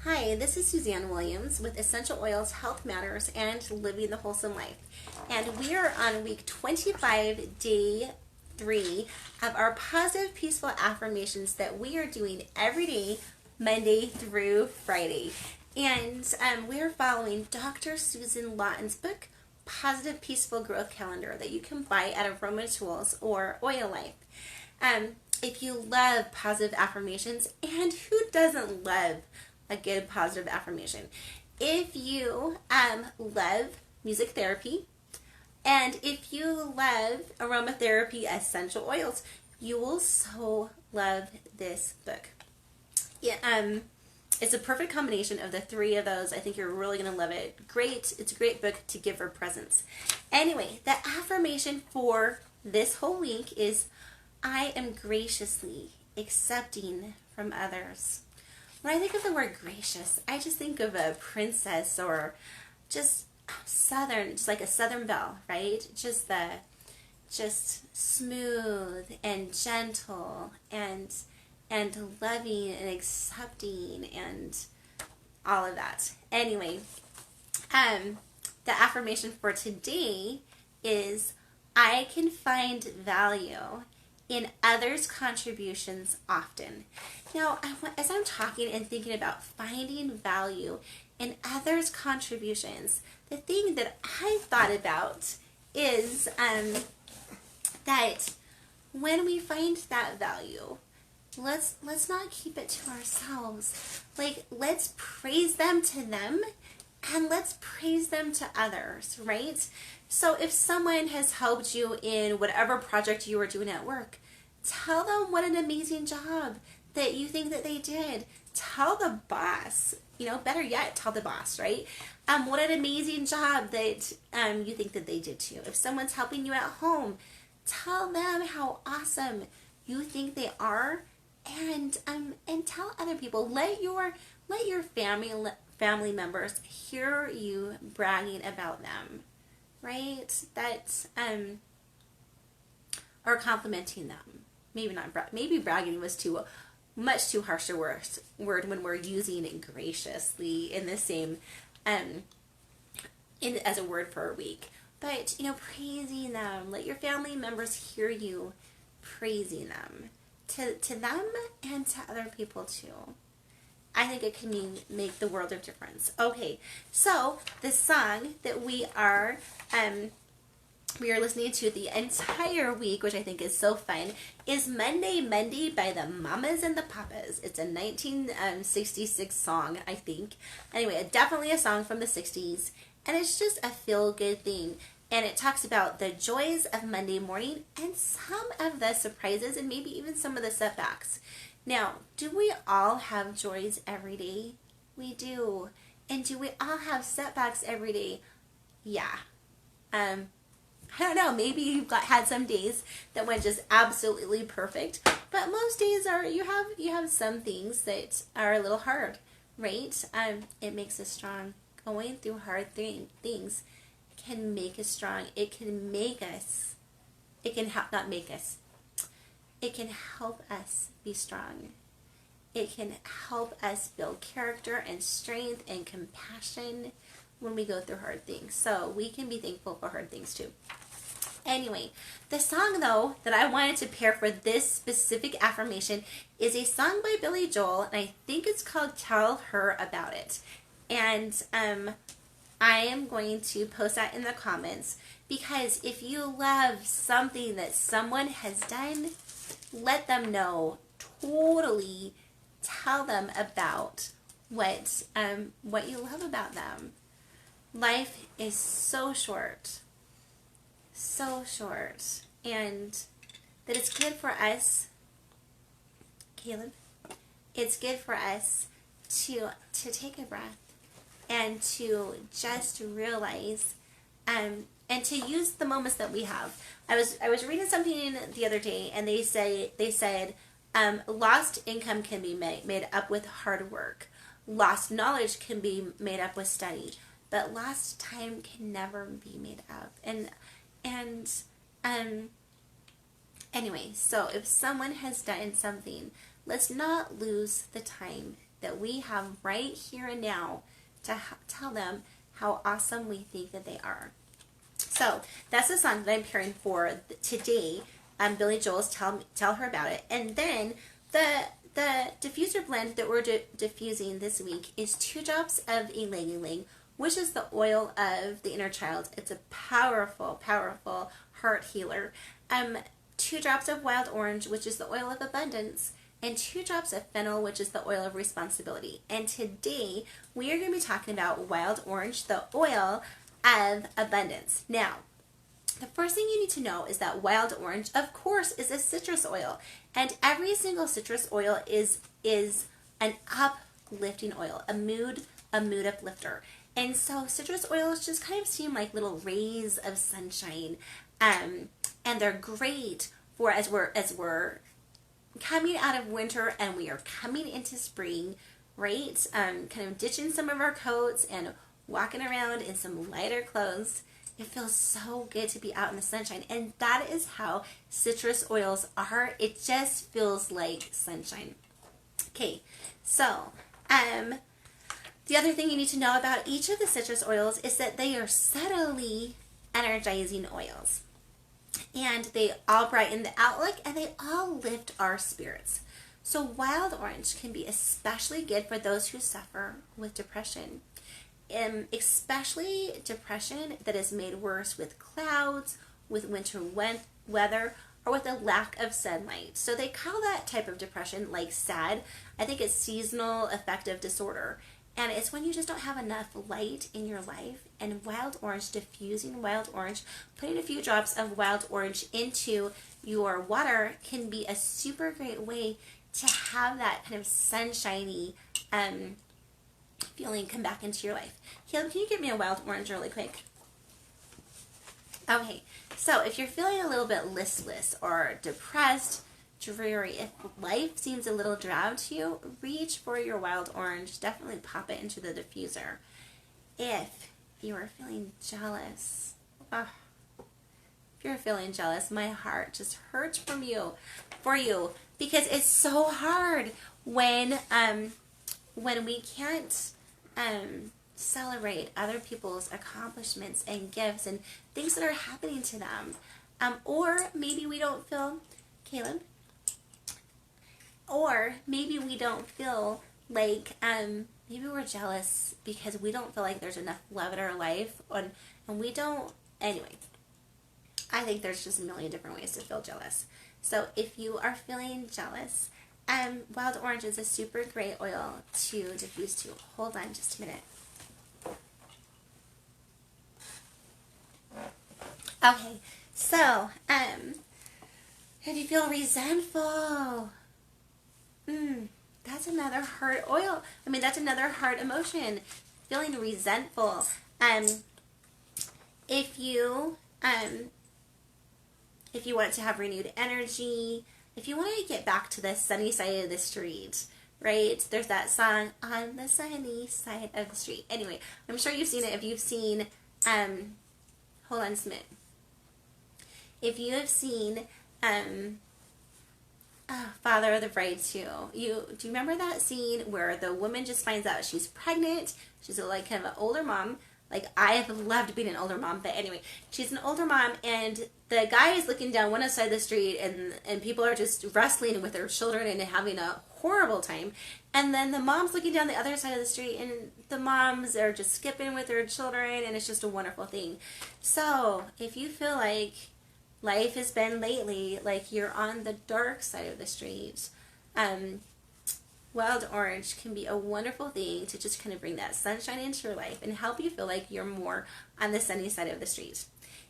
Hi, this is Suzanne Williams with Essential Oils, Health Matters, and Living the Wholesome Life. And we are on week 25, day 3 of our positive, peaceful affirmations that we are doing every day, Monday through Friday. And we are following Dr. Susan Lawton's book, Positive, Peaceful Growth Calendar, that you can buy at Aroma Tools or Oil Life. If you love positive affirmations, and who doesn't love a good positive affirmation? If you love music therapy, and if you love aromatherapy essential oils, you will so love this book. It's a perfect combination of the three of those. I think you're really going to love it. It's a great book to give for presents. Anyway, the affirmation for this whole week is, I am graciously accepting from others. When I think of the word gracious, I just think of a princess or just southern, just like a southern belle, right? Just smooth and gentle and loving and accepting and all of that. Anyway, the affirmation for today is, I can find value in others' contributions often. Now, as I'm talking and thinking about finding value in others' contributions, the thing that I thought about is that when we find that value, let's not keep it to ourselves. Like, let's praise them to them, and let's praise them to others, right? So if someone has helped you in whatever project you were doing at work, tell them what an amazing job that you think that they did. Tell the boss, better yet, tell the boss, right? What an amazing job that you think that they did too. If someone's helping you at home, tell them how awesome you think they are, and tell other people. Let your family members hear you bragging about them, right? That or complimenting them. Maybe not. Maybe bragging was much too harsh a word when we're using it graciously in the same as a word for a week. But praising them. Let your family members hear you praising them to them and to other people too. I think it can make the world of difference. Okay, so the song that we are listening to the entire week, which I think is so fun, is Monday Monday by the Mamas and the Papas. It's a 1966 song, I think. Anyway, definitely a song from the 60s, and it's just a feel-good thing. And it talks about the joys of Monday morning and some of the surprises and maybe even some of the setbacks. Now, do we all have joys every day? We do. And do we all have setbacks every day? Yeah. I don't know, maybe you've had some days that went just absolutely perfect, but most days you have some things that are a little hard, right? It makes us strong. Going through hard things can make us strong. It can make us. It can not make us. It can help us be strong. It can help us build character and strength and compassion when we go through hard things. So we can be thankful for hard things too. Anyway, the song though that I wanted to pair for this specific affirmation is a song by Billy Joel, and I think it's called Tell Her About It. And I am going to post that in the comments, because if you love something that someone has done, let them know. Totally tell them about what you love about them. Life is so short, and that it's good for us, Caleb, it's good for us to take a breath and to just realize and to use the moments that we have. I was reading something the other day, and they said lost income can be made up with hard work. Lost knowledge can be made up with study, but lost time can never be made up. And anyway, so if someone has done something, let's not lose the time that we have right here and now to tell them how awesome we think that they are. So that's the song that I'm pairing for today. Billy Joel's Tell Her About It. And then the diffuser blend that we're diffusing this week is 2 drops of Ylang Ylang, which is the oil of the inner child. It's a powerful, powerful heart healer. 2 drops of wild orange, which is the oil of abundance, and 2 drops of fennel, which is the oil of responsibility. And today we are going to be talking about wild orange, the oil of abundance. Now, the first thing you need to know is that wild orange, of course, is a citrus oil, and every single citrus oil is an uplifting oil, a mood uplifter. And so citrus oils just kind of seem like little rays of sunshine, and they're great for as we're coming out of winter and we are coming into spring, right? Kind of ditching some of our coats and walking around in some lighter clothes. It feels so good to be out in the sunshine, and that is how citrus oils are. It just feels like sunshine. Okay, so the other thing you need to know about each of the citrus oils is that they are subtly energizing oils, and they all brighten the outlook and they all lift our spirits. So wild orange can be especially good for those who suffer with depression. Especially depression that is made worse with clouds, with winter weather, or with a lack of sunlight. So they call that type of depression like SAD. I think it's seasonal affective disorder. And it's when you just don't have enough light in your life. And wild orange, diffusing wild orange, putting a few drops of wild orange into your water can be a super great way to have that kind of sunshiny feeling come back into your life. Caleb, can you give me a wild orange really quick? Okay, so if you're feeling a little bit listless or depressed, dreary, if life seems a little drab to you, reach for your wild orange. Definitely pop it into the diffuser. If you are feeling jealous, if you're feeling jealous, my heart just hurts for you, because it's so hard when we can't celebrate other people's accomplishments and gifts and things that are happening to them. Or maybe we don't feel, Caleb, or maybe we don't feel like, maybe we're jealous because we don't feel like there's enough love in our life, and we don't, anyway, I think there's just a million different ways to feel jealous. So if you are feeling jealous, wild orange is a super great oil to diffuse to. Hold on just a minute. Okay, so, if you feel resentful, that's another heart oil. That's another heart emotion, feeling resentful. If you want to have renewed energy, if you want to get back to the sunny side of the street, right? There's that song, On the Sunny Side of the Street. Anyway, I'm sure you've seen it. If you've seen, hold on a minute. If you have seen, Father of the Bride too, do you remember that scene where the woman just finds out she's pregnant? She's like kind of an older mom. Like, I have loved being an older mom, but anyway, she's an older mom, and the guy is looking down one side of the street, and people are just wrestling with their children and having a horrible time. And then the mom's looking down the other side of the street, and the moms are just skipping with their children, and it's just a wonderful thing. So, if you feel like life has been lately, like you're on the dark side of the street, wild orange can be a wonderful thing to just kind of bring that sunshine into your life and help you feel like you're more on the sunny side of the street.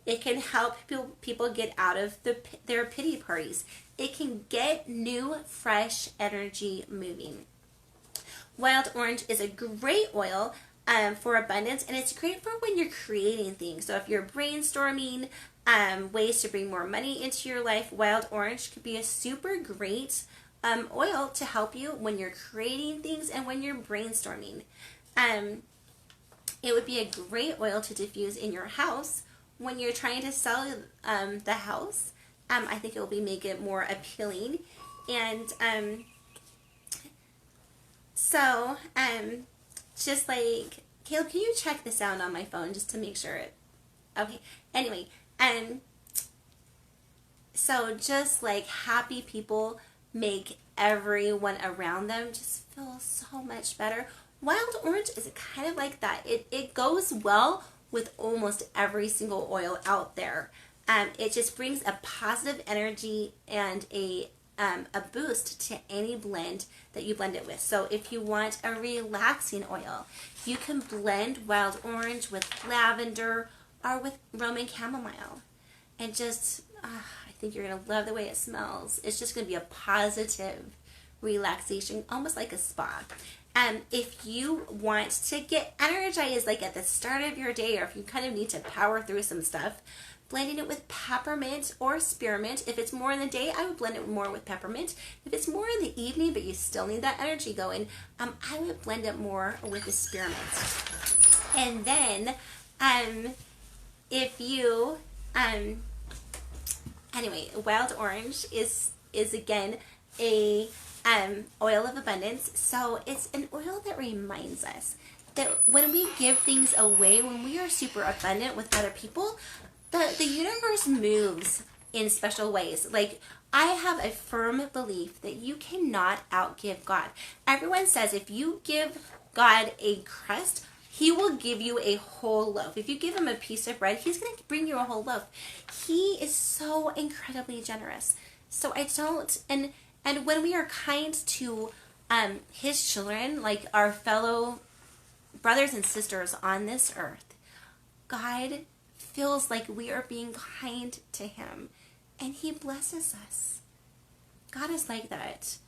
It can help people get out of their pity parties. It can get new, fresh energy moving. Wild orange is a great oil for abundance, and it's great for when you're creating things. So if you're brainstorming ways to bring more money into your life, wild orange could be a super great oil to help you when you're creating things and when you're brainstorming. It would be a great oil to diffuse in your house when you're trying to sell the house. I think it will make it more appealing. And So, just like, Caleb, can you check the sound on my phone just to make sure it, okay, anyway, so just like happy people make everyone around them just feel so much better. Wild orange is kind of like that. It goes well with almost every single oil out there. It just brings a positive energy and a boost to any blend that you blend it with. So if you want a relaxing oil, you can blend wild orange with lavender or with Roman chamomile. And just, I think you're going to love the way it smells. It's just going to be a positive relaxation, almost like a spa. If you want to get energized like at the start of your day, or if you kind of need to power through some stuff, blending it with peppermint or spearmint. If it's more in the day, I would blend it more with peppermint. If it's more in the evening, but you still need that energy going, I would blend it more with the spearmint. And then, if you, anyway, wild orange is again a oil of abundance. So it's an oil that reminds us that when we give things away, when we are super abundant with other people, the universe moves in special ways. Like, I have a firm belief that you cannot outgive God. Everyone says if you give God a crust, he will give you a whole loaf. If you give him a piece of bread, he's going to bring you a whole loaf. He is so incredibly generous. So I don't, and when we are kind to his children, like our fellow brothers and sisters on this earth, God feels like we are being kind to him, and he blesses us. God is like that.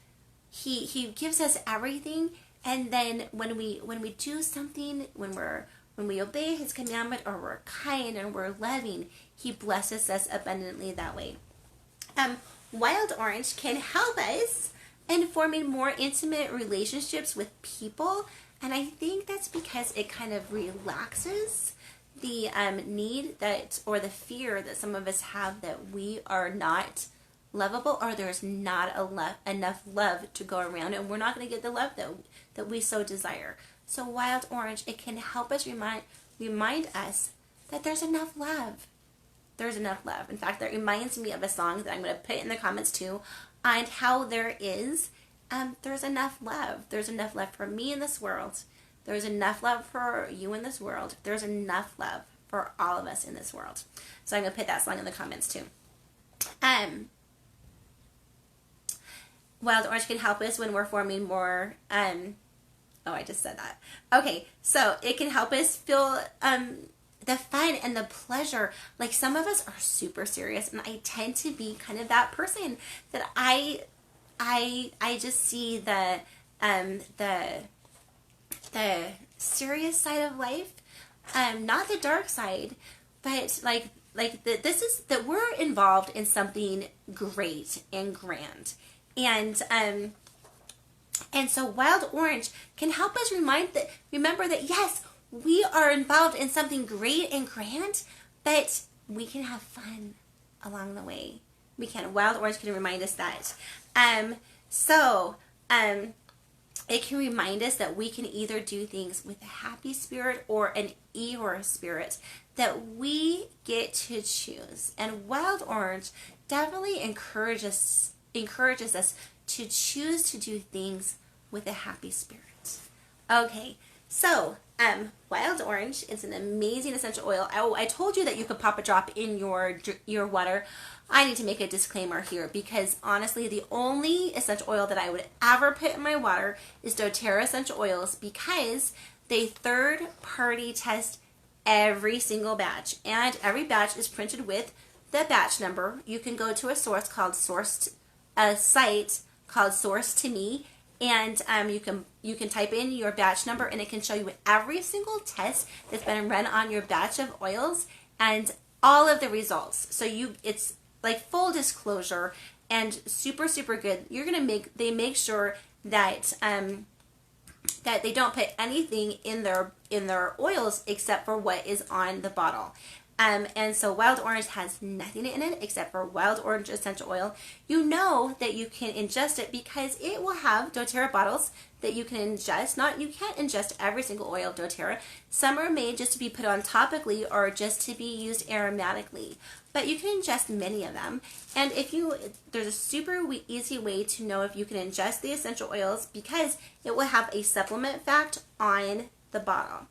He gives us everything, and then when we do something, when we obey his commandment, or we're kind and we're loving, he blesses us abundantly that way. Wild orange can help us in forming more intimate relationships with people, and I think that's because it kind of relaxes the need that, or the fear that some of us have that we are not lovable, or there's not enough love to go around, and we're not going to get the love that we so desire. So wild orange, it can help us remind us that there's enough love. There's enough love. In fact, that reminds me of a song that I'm going to put in the comments too, on how there's enough love. There's enough love for me in this world. There's enough love for you in this world. There's enough love for all of us in this world. So I'm going to put that song in the comments too. Wild orange can help us when we're forming more, I just said that. Okay, so it can help us feel the fun and the pleasure. Like, some of us are super serious, and I tend to be kind of that person that I just see the serious side of life, not the dark side, but this is that we're involved in something great and grand, and so wild orange can help us remember that yes, we are involved in something great and grand, but we can have fun along the way. Wild orange can remind us that. It can remind us that we can either do things with a happy spirit or an Eeyore spirit, that we get to choose. And wild orange definitely encourages us to choose to do things with a happy spirit. Okay, so wild orange is an amazing essential oil. I told you that you could pop a drop in your water. I need to make a disclaimer here, because honestly, the only essential oil that I would ever put in my water is doTERRA essential oils, because they third-party test every single batch, and every batch is printed with the batch number. You can go to a site called Source to Me, and you can type in your batch number, and it can show you every single test that's been run on your batch of oils and all of the results. So it's like full disclosure and super, super good. They make sure that that they don't put anything in their oils except for what is on the bottle. And so wild orange has nothing in it except for wild orange essential oil. You know that you can ingest it because it will have doTERRA bottles that you can ingest. You can't ingest every single oil of doTERRA. Some are made just to be put on topically or just to be used aromatically. But you can ingest many of them. And there's a super easy way to know if you can ingest the essential oils because it will have a supplement fact on the bottle.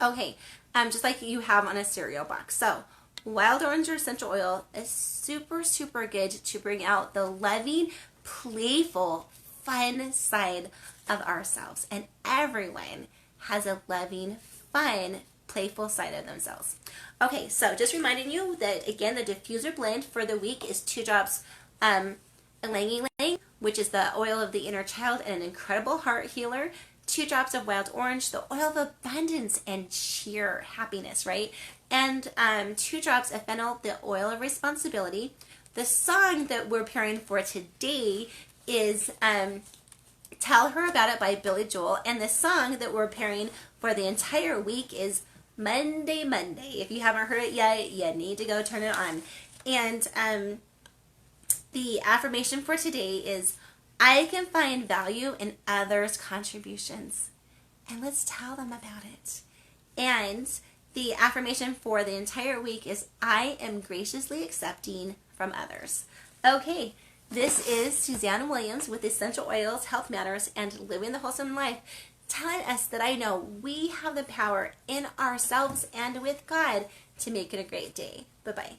Okay, just like you have on a cereal box. So, wild orange essential oil is super, super good to bring out the loving, playful, fun side of ourselves. And everyone has a loving, fun, playful side of themselves. Okay, so just reminding you that, again, the diffuser blend for the week is 2 drops Ylang Ylang, which is the oil of the inner child and an incredible heart healer. 2 drops of wild orange, the oil of abundance and sheer happiness, right? And 2 drops of fennel, the oil of responsibility. The song that we're pairing for today is Tell Her About It by Billy Joel. And the song that we're pairing for the entire week is Monday, Monday. If you haven't heard it yet, you need to go turn it on. And the affirmation for today is, I can find value in others' contributions. And let's tell them about it. And the affirmation for the entire week is, I am graciously accepting from others. Okay, this is Suzanne Williams with Essential Oils, Health Matters, and Living the Wholesome Life, telling us that I know we have the power in ourselves and with God to make it a great day. Bye-bye.